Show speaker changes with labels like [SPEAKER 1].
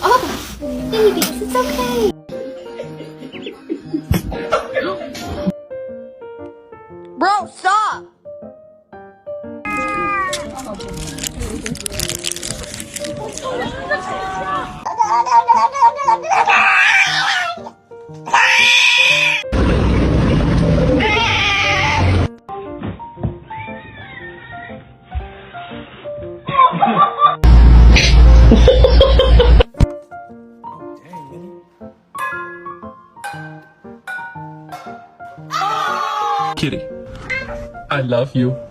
[SPEAKER 1] Oh, babies, it's okay. Bro, stop!
[SPEAKER 2] Kitty, I love you.